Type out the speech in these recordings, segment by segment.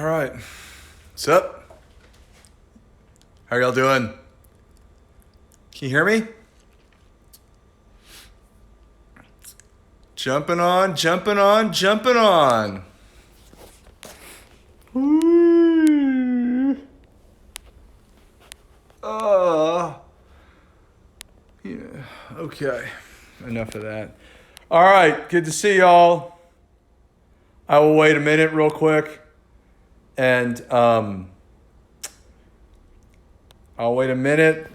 All right. What's up? How y'all doing? Can you hear me? Jumping on, jumping on, jumping on. Woo. Yeah. Okay. Enough of that. All right. Good to see y'all. I will wait a minute real quick. And I'll wait a minute.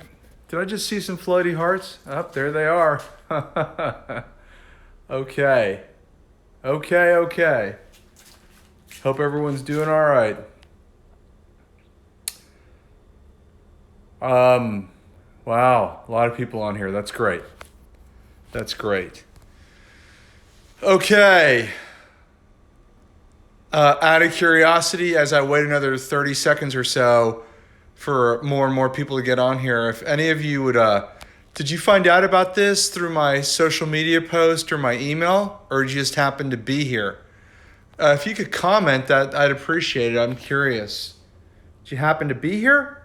Did I just see some floaty hearts? Oh, there they are. Okay. Okay. Hope everyone's doing all right. Wow, a lot of people on here. That's great. Okay. Out of curiosity, as I wait another 30 seconds or so for more and more people to get on here, if any of you would, did you find out about this through my social media post or my email, or did you just happen to be here? If you could comment that, I'd appreciate it. I'm curious. Did you happen to be here?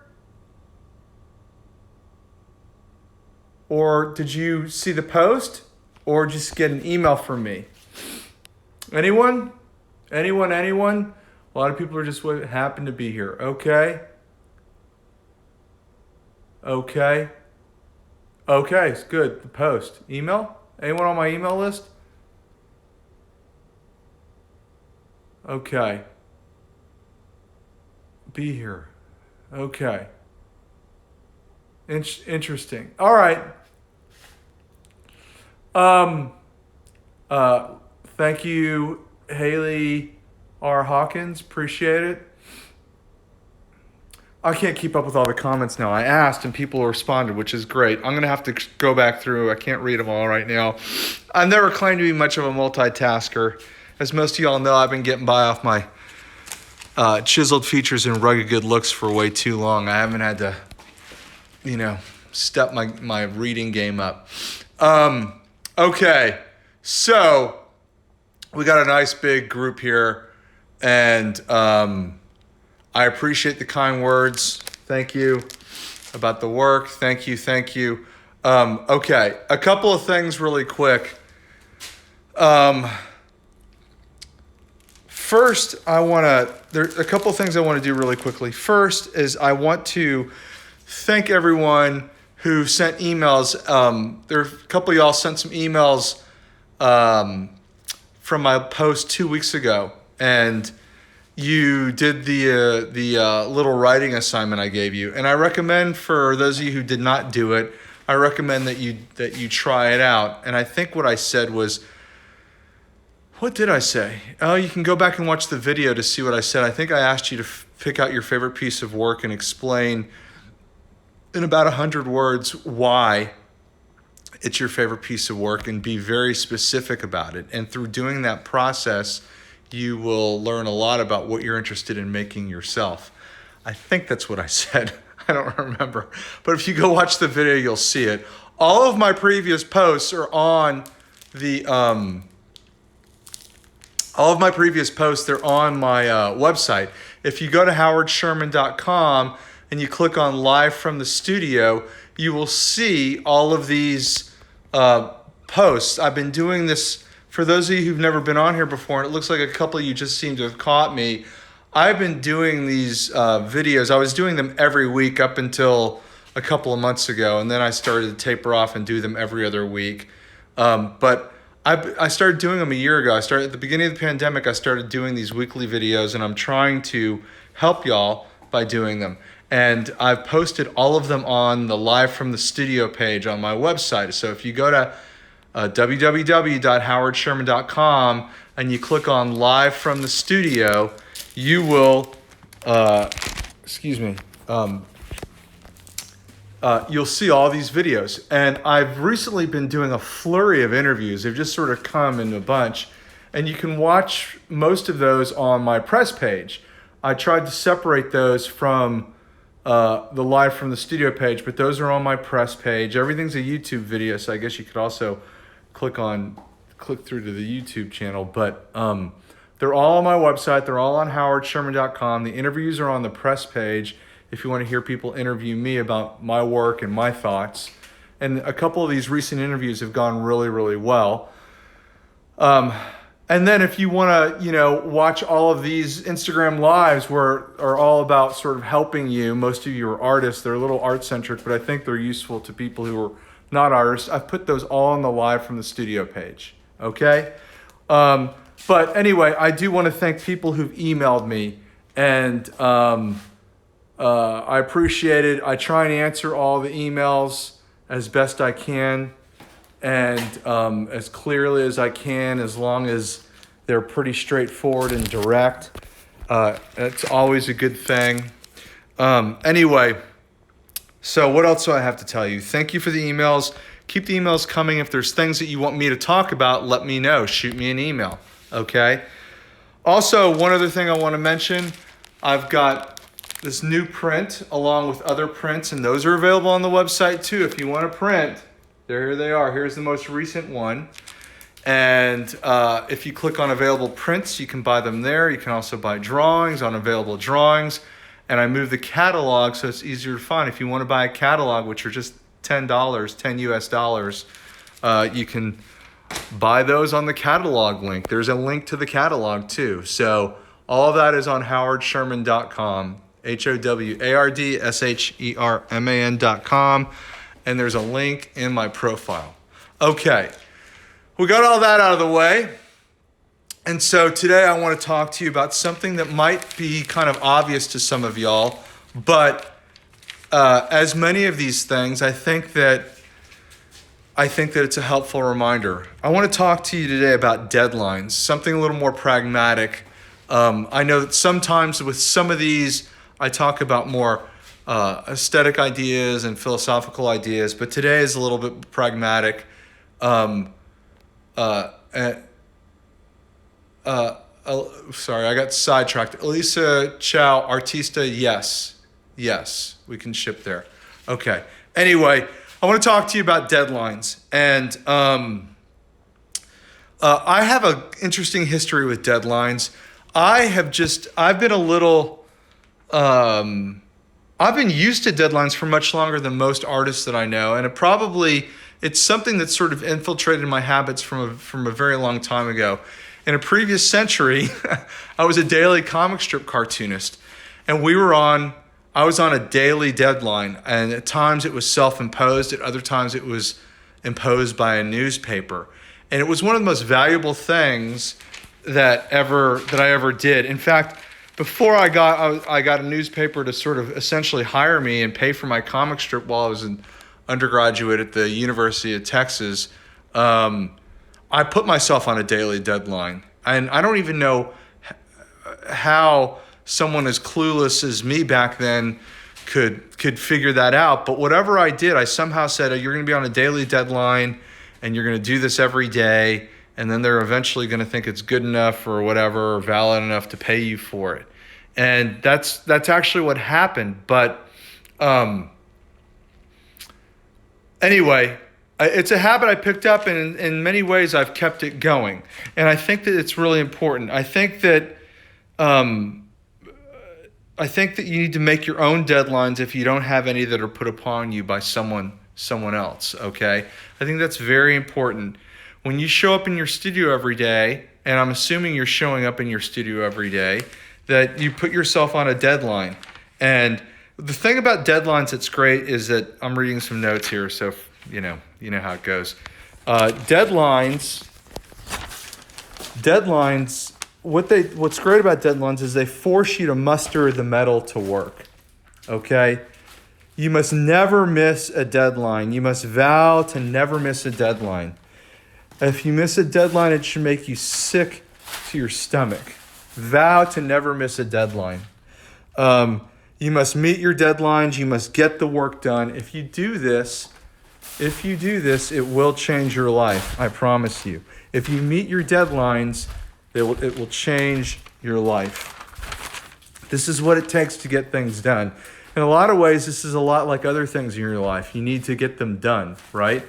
Or did you see the post? Or just get an email from me? Anyone? Anyone? A lot of people are just what happened to be here. Okay, it's good. The post. Email? Anyone on my email list? Okay. Be here. Okay. Interesting. All right. Thank you, Haley R. Hawkins. Appreciate it. I can't keep up with all the comments now. I asked and people responded, which is great. I'm going to have to go back through. I can't read them all right now. I've never claimed to be much of a multitasker. As most of y'all know, I've been getting by off my chiseled features and rugged good looks for way too long. I haven't had to, step my reading game up. Okay, so we got a nice big group here, and I appreciate the kind words. Thank you about the work. Thank you. Okay, a couple of things really quick. First, there's a couple of things I want to do really quickly. First is I want to thank everyone who sent emails. There are a couple of y'all sent some emails from my post 2 weeks ago, and you did the little writing assignment I gave you. And I recommend, for those of you who did not do it, I recommend that you try it out. And I think what I said was, what did I say? Oh, you can go back and watch the video to see what I said. I think I asked you to pick out your favorite piece of work and explain in about 100 words why it's your favorite piece of work, and be very specific about it. And through doing that process, you will learn a lot about what you're interested in making yourself. I think that's what I said. I don't remember. But if you go watch the video, you'll see it. All of my previous posts are on the they're on my website. If you go to howardsherman.com and you click on Live from the Studio, you will see all of these posts. I've been doing this, for those of you who've never been on here before, and it looks like a couple of you just seem to have caught me. I've been doing these videos. I was doing them every week up until a couple of months ago, and then I started to taper off and do them every other week. But I started doing them a year ago. At the beginning of the pandemic, I started doing these weekly videos, and I'm trying to help y'all by doing them. And I've posted all of them on the Live from the Studio page on my website. So if you go to www.howardsherman.com and you click on Live from the Studio, you will, you'll see all these videos. And I've recently been doing a flurry of interviews. They've just sort of come in a bunch. And you can watch most of those on my press page. I tried to separate those from the Live from the Studio page, but those are on my press page. Everything's a YouTube video, so I guess you could also click through to the YouTube channel. But They're all on my website. They're all on howardsherman.com. The interviews are on the press page if you want to hear people interview me about my work and my thoughts. And a couple of these recent interviews have gone really, really well. And then if you want to, watch all of these Instagram lives are all about sort of helping you. Most of you are artists. They're a little art-centric, but I think they're useful to people who are not artists. I've put those all on the live from the studio page, okay? But anyway, I do want to thank people who've emailed me, and I appreciate it. I try and answer all the emails as best I can, and as clearly as I can, as long as they're pretty straightforward and direct. It's always a good thing. Anyway, so what else do I have to tell you? Thank you for the emails. Keep the emails coming. If there's things that you want me to talk about, let me know. Shoot me an email, okay? Also, one other thing I want to mention, I've got this new print along with other prints, and those are available on the website too. If you want to print, there they are. Here's the most recent one. And if you click on available prints, you can buy them there. You can also buy drawings on available drawings. And I moved the catalog so it's easier to find. If you want to buy a catalog, which are just $10, 10 US dollars, you can buy those on the catalog link. There's a link to the catalog too. So all of that is on howardsherman.com, HOWARDSHERMAN.com. And there's a link in my profile. Okay, we got all that out of the way. And so today I want to talk to you about something that might be kind of obvious to some of y'all, but as many of these things, I think that it's a helpful reminder. I want to talk to you today about deadlines, something a little more pragmatic. I know that sometimes with some of these, I talk about more aesthetic ideas and philosophical ideas, but today is a little bit pragmatic. Sorry, I got sidetracked. Elisa Chow, Artista, yes, we can ship there. Okay. Anyway, I want to talk to you about deadlines, and I have an interesting history with deadlines. I've been used to deadlines for much longer than most artists that I know, and it's something that's sort of infiltrated my habits from a very long time ago. In a previous century, I was a daily comic strip cartoonist, and I was on a daily deadline, and at times it was self-imposed, at other times it was imposed by a newspaper. And it was one of the most valuable things that I ever did. In fact, before I got a newspaper to sort of essentially hire me and pay for my comic strip while I was an undergraduate at the University of Texas, I put myself on a daily deadline. And I don't even know how someone as clueless as me back then could figure that out. But whatever I did, I somehow said, oh, you're going to be on a daily deadline and you're going to do this every day. And then they're eventually going to think it's good enough or whatever, or valid enough to pay you for it. And that's actually what happened. But anyway, it's a habit I picked up, and in many ways I've kept it going. And I think that it's really important. I think that you need to make your own deadlines if you don't have any that are put upon you by someone else, okay? I think that's very important. When you show up in your studio every day, and I'm assuming you're showing up in your studio every day, that you put yourself on a deadline. And the thing about deadlines that's great is that I'm reading some notes here, so you know how it goes. Deadlines. What's great about deadlines is they force you to muster the mettle to work. Okay, you must never miss a deadline. You must vow to never miss a deadline. If you miss a deadline, it should make you sick to your stomach. Vow to never miss a deadline. You must meet your deadlines. You must get the work done. If you do this, it will change your life. I promise you. If you meet your deadlines, it will change your life. This is what it takes to get things done. In a lot of ways, this is a lot like other things in your life. You need to get them done, right?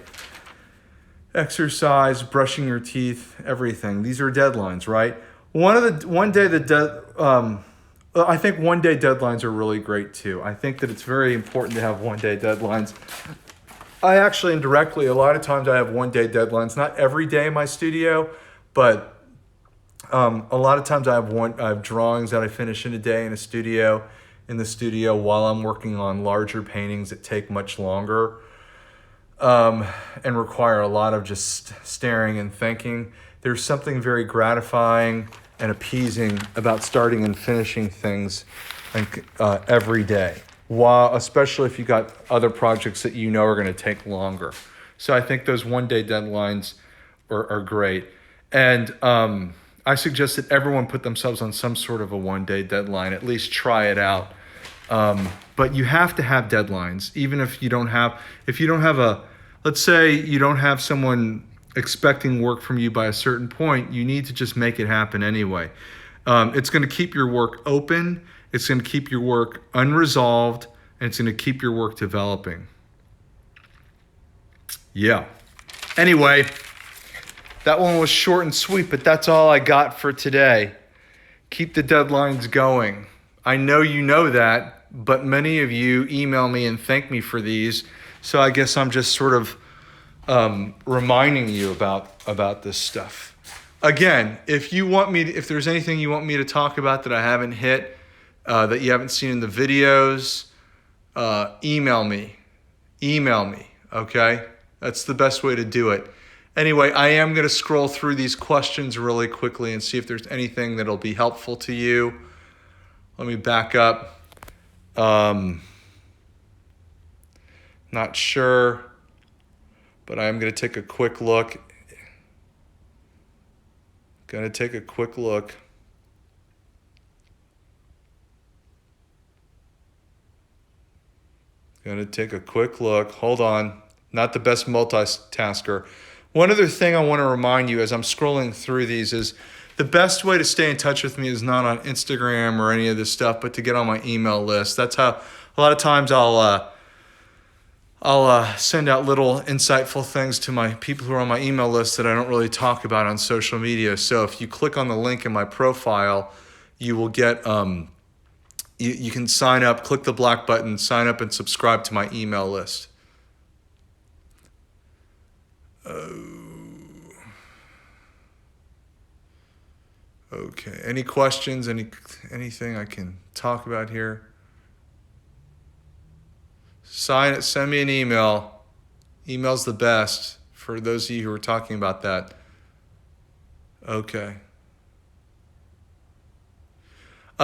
Exercise, brushing your teeth, everything. These are deadlines, right? I think 1 day deadlines are really great too. I think that it's very important to have 1 day deadlines. I actually indirectly, a lot of times I have 1 day deadlines, not every day in my studio, but a lot of times I have drawings that I finish in a day in the studio while I'm working on larger paintings that take much longer, and require a lot of just staring and thinking. There's something very gratifying and appeasing about starting and finishing things every day, while especially if you got other projects that you know are going to take longer. So I think those 1 day deadlines are great. And I suggest that everyone put themselves on some sort of a 1 day deadline, at least try it out. But you have to have deadlines, even if you don't have let's say you don't have someone expecting work from you by a certain point, you need to just make it happen anyway. It's going to keep your work open, it's going to keep your work unresolved, and it's going to keep your work developing. Yeah. Anyway, that one was short and sweet, but that's all I got for today. Keep the deadlines going. I know you know that, but many of you email me and thank me for these, so I guess I'm just sort of reminding you about this stuff. Again, if there's anything you want me to talk about that I haven't hit, that you haven't seen in the videos, email me, okay? That's the best way to do it. Anyway, I am going to scroll through these questions really quickly and see if there's anything that'll be helpful to you. Let me back up. Not sure, but I am going to take a quick look. Going to take a quick look. Hold on. Not the best multitasker. One other thing I want to remind you as I'm scrolling through these is the best way to stay in touch with me is not on Instagram or any of this stuff, but to get on my email list. That's how a lot of times I'll send out little insightful things to my people who are on my email list that I don't really talk about on social media. So if you click on the link in my profile, you will get, you can sign up, click the black button, sign up and subscribe to my email list. Okay, any questions, anything I can talk about here? Send me an email. Email's the best for those of you who are talking about that. Okay.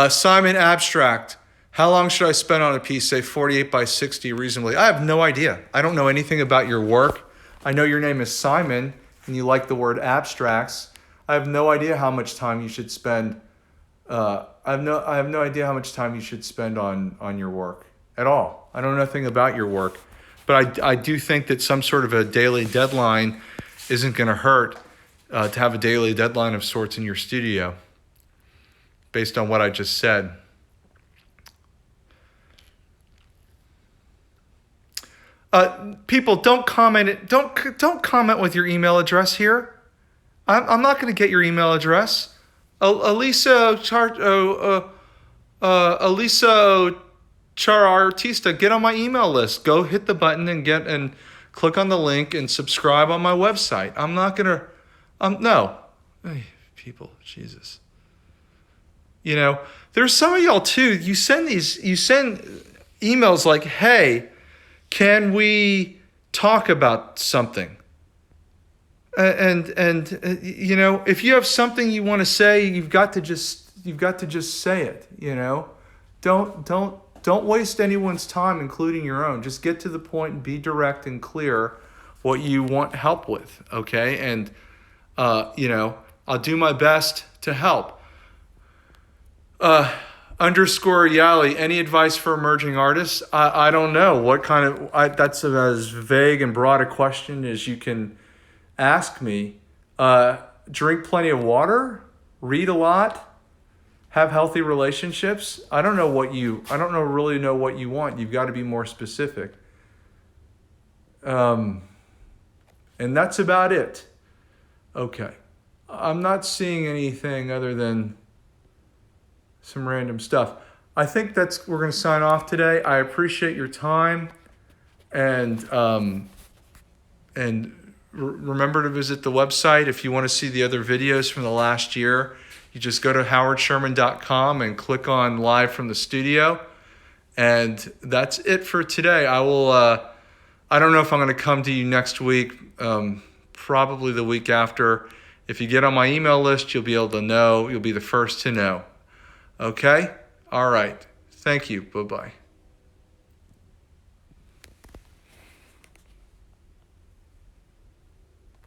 Simon Abstract. How long should I spend on a piece, say 48 by 60 reasonably? I have no idea. I don't know anything about your work. I know your name is Simon and you like the word abstracts. I have no idea how much time you should spend. I have no idea how much time you should spend on your work at all. I know nothing about your work, but I do think that some sort of a daily deadline isn't going to hurt, to have a daily deadline of sorts in your studio based on what I just said. People, don't comment. Don't comment with your email address here. I'm not going to get your email address. Elisa Charartista, get on my email list. Go hit the button and click on the link and subscribe on my website. I'm not gonna. No, hey, people, Jesus. You know, there's some of y'all too. You send emails like, "Hey, can we talk about something?" And you know, if you have something you want to say, you've got to just say it. You know, don't waste anyone's time, including your own. Just get to the point and be direct and clear what you want help with. Okay, and you know, I'll do my best to help. Underscore Yali, any advice for emerging artists? I don't know what kind of. That's as vague and broad a question as you can ask me. Drink plenty of water, read a lot, have healthy relationships. I don't really know what you want. You've got to be more specific. And that's about it. Okay. I'm not seeing anything other than some random stuff. I think we're going to sign off today. I appreciate your time, and remember to visit the website if you want to see the other videos from the last year. You just go to howardsherman.com and click on Live from the Studio. And that's it for today. I don't know if I'm going to come to you next week, probably the week after. If you get on my email list, you'll be able to know. You'll be the first to know. Okay? All right. Thank you. Bye-bye.